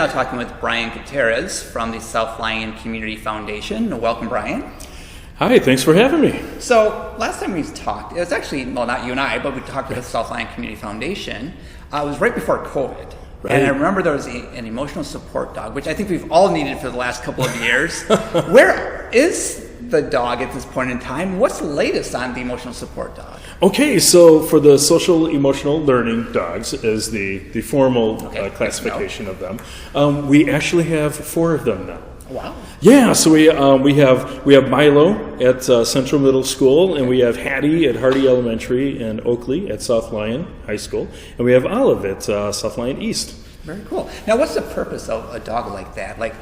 now talking with Brian Gutierrez from the South Lyon Community Foundation. Welcome, Brian. Hi, thanks for having me. So last time we talked, it was actually, well, not you and I, but we talked to the South Lyon Community Foundation. It was right before COVID. Right. And I remember there was an emotional support dog, which I think we've all needed for the last couple of years. Where is the dog at this point in time? What's the latest on the emotional support dog? Okay, so for the social emotional learning dogs is the formal classification of them. We actually have 4 of them now. Wow. Yeah, so we have Milo at Central Middle School, and we have Hattie at Hardy Elementary and Oakley at South Lyon High School, and we have Olive at South Lyon East. Very cool. Now, what's the purpose of a dog like that? Like,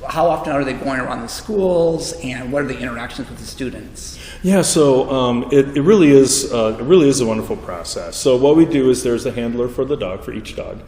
how often are they going around the schools, and what are the interactions with the students? Yeah, so it really is a wonderful process. So what we do is there's a handler for the dog, for each dog,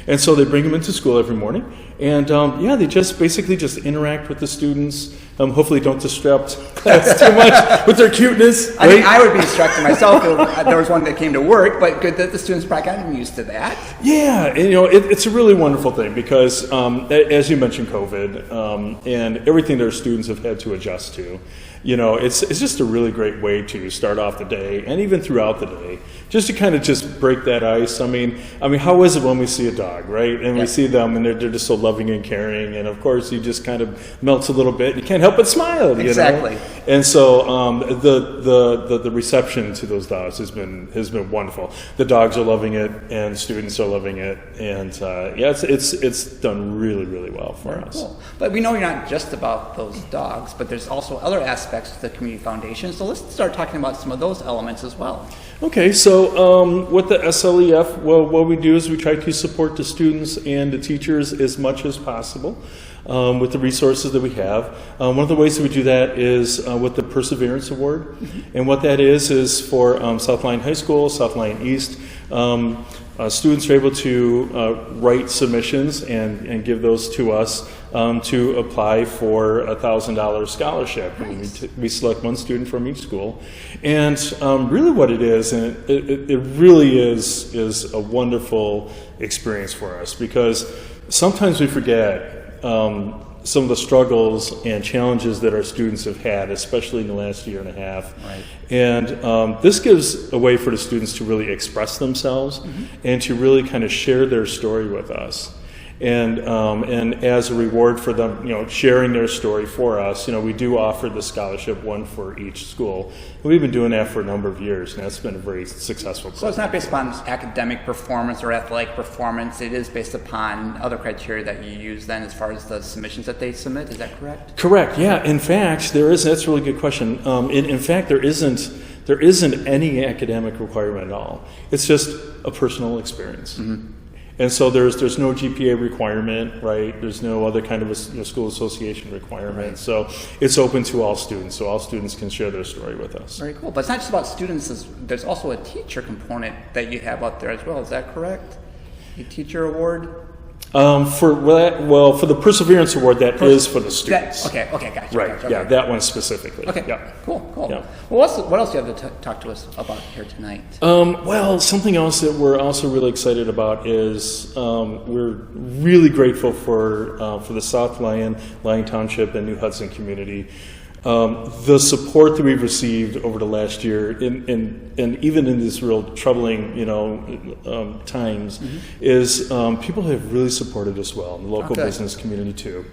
and so they bring them into school every morning, and they just basically interact with the students. Hopefully, don't disrupt class too much with their cuteness. Right? I mean, I would be distracted myself. There was one that came to work, but good that the students probably gotten used to that. Yeah, and, it's a really wonderful thing because, as you mentioned, COVID and everything their students have had to adjust to. It's just a really great way to start off the day and even throughout the day, just to kind of just break that ice. I mean, how is it when we see a dog, right? And we see them and they're just so loving and caring, and of course you just kind of melts a little bit. You can't help but smile. Exactly. And so the reception to those dogs has been wonderful. The dogs are loving it, and students are loving it, and it's done really, really well for us. Cool. But we know you're not just about those dogs, but there's also other aspects of the community foundation. So let's start talking about some of those elements as well. Okay, so with the SLEF, what we do is we try to support the students and the teachers as much as possible with the resources that we have. One of the ways that we do that is with the Perseverance Award. And what that is for South Lyon High School, South Lyon East. Students are able to write submissions and give those to us to apply for a $1,000 scholarship. Nice. And we select one student from each school. And really what it is, and it really is a wonderful experience for us, because sometimes we forget some of the struggles and challenges that our students have had, especially in the last year and a half. Right. And this gives a way for the students to really express themselves and to really kind of share their story with us. And as a reward for them, sharing their story for us, we do offer the scholarship, one for each school. And we've been doing that for a number of years, and that's been a very successful program. So it's not based upon academic performance or athletic performance. It is based upon other criteria that you use then as far as the submissions that they submit. Is that correct? Correct, yeah. In fact, that's a really good question. In fact, there isn't any academic requirement at all. It's just a personal experience. And so there's no GPA requirement, right? There's no other kind of a school association requirement. Right. So it's open to all students, so all students can share their story with us. Very cool. But it's not just about students. There's also a teacher component that you have out there as well. Is that correct? A teacher award? For the Perseverance Award, that is for the students. Okay, gotcha. Right, gotcha, yeah, okay. That one specifically. Okay, yeah. Cool. Yeah. Well, what else do you have to talk to us about here tonight? Something else that we're also really excited about is we're really grateful for the South Lyon Township, and New Hudson community. The support that we've received over the last year, and even in this real troubling, times, is people have really supported us well, in the local business community too,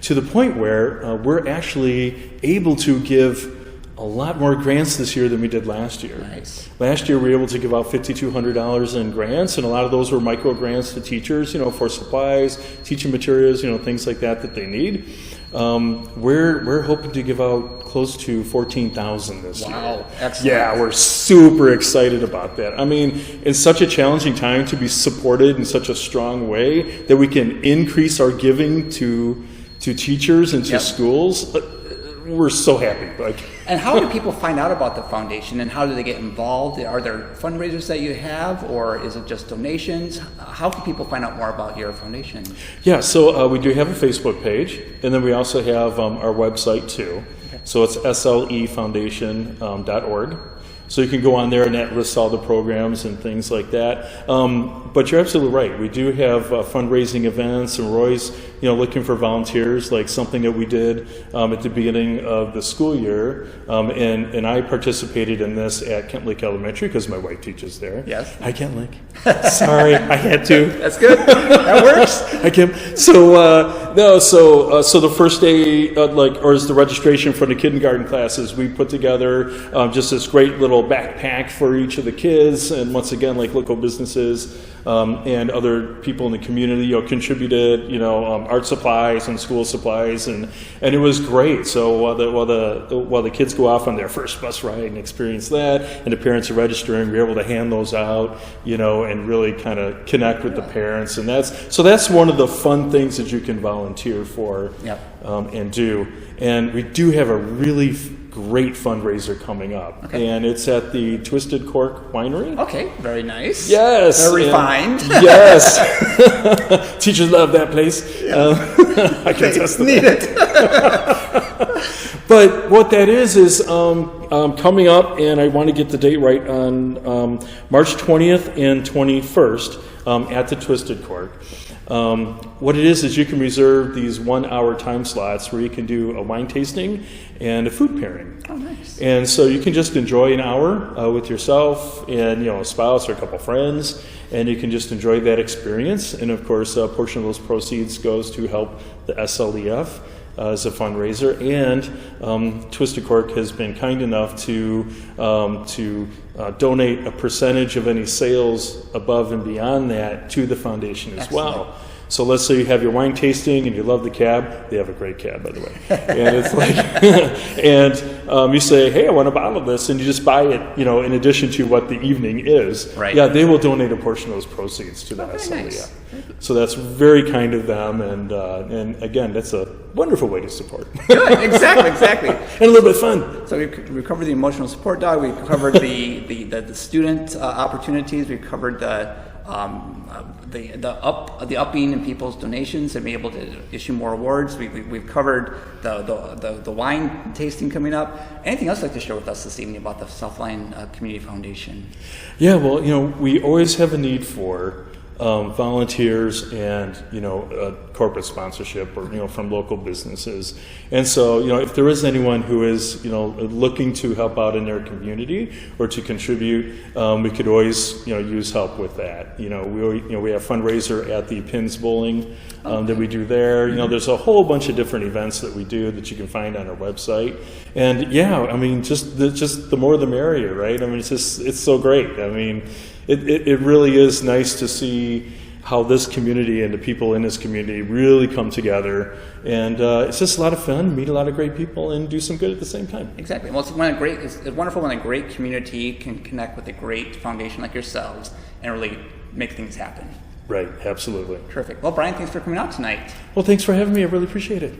to the point where we're actually able to give a lot more grants this year than we did last year. Nice. Last year we were able to give out $5,200 in grants, and a lot of those were micro grants to teachers, for supplies, teaching materials, things like that they need. We're hoping to give out close to $14,000 this year. Wow, excellent. Yeah, we're super excited about that. I mean, it's such a challenging time to be supported in such a strong way that we can increase our giving to teachers and to schools. We're so happy. And how do people find out about the foundation, and how do they get involved? Are there fundraisers that you have, or is it just donations? How can people find out more about your foundation? Yeah, so we do have a Facebook page, and then we also have our website too. Okay. So it's slefoundation.org. So you can go on there and that lists all the programs and things like that. But you're absolutely right. We do have fundraising events, and we're always looking for volunteers, like something that we did at the beginning of the school year. And I participated in this at Kent Lake Elementary because my wife teaches there. Yes. Hi, Kent Lake. Sorry, I had to. That's good. That works. I can't. So so the first day, or is the registration for the kindergarten classes, we put together just this great little backpack for each of the kids, and once again, like local businesses and other people in the community, contributed, art supplies and school supplies, and it was great. So while the kids go off on their first bus ride and experience that, and the parents are registering, we're able to hand those out, and really kind of connect with the parents, and that's one of the fun things that you can volunteer for. Yep. And do. And we do have a really great fundraiser coming up. Okay. And it's at the Twisted Cork Winery. Okay, very nice. Yes. Very refined. Yes. Teachers love that place. Yeah. I can attest to that. But what that is coming up, and I want to get the date right, on March 20th and 21st at the Twisted Cork. What it is you can reserve these 1-hour time slots where you can do a wine tasting and a food pairing. Oh, nice. And so you can just enjoy an hour with yourself and a spouse or a couple friends, and you can just enjoy that experience. And of course, a portion of those proceeds goes to help the SLEF as a fundraiser. And Twisted Cork has been kind enough to donate a percentage of any sales above and beyond that to the foundation as Excellent. well. So let's say you have your wine tasting and you love the cab. They have a great cab, by the way. And it's like, and you say, hey, I want a bottle of this, and you just buy it, in addition to what the evening is. Right. Yeah, they will donate a portion of those proceeds to the SLEF. Nice. So that's very kind of them, and again, that's a wonderful way to support. Good, exactly. And a little bit of fun. So we covered the emotional support dog. We covered the student opportunities. We covered the upping in people's donations and be able to issue more awards. We've covered the wine tasting coming up. Anything else you'd like to share with us this evening about the South Lyon Community Foundation? Yeah, well, we always have a need for volunteers and corporate sponsorship or from local businesses. And so if there is anyone who is looking to help out in their community or to contribute, we could always use help with that. We have fundraiser at the Pins Bowling that we do there. There's a whole bunch of different events that we do that you can find on our website. And just the more the merrier, right? It's so great. It really is nice to see how this community and the people in this community really come together, and it's just a lot of fun, meet a lot of great people, and do some good at the same time. Exactly. Well, it's wonderful when a great community can connect with a great foundation like yourselves and really make things happen. Right, absolutely. Terrific. Well, Brian, thanks for coming out tonight. Well, thanks for having me. I really appreciate it.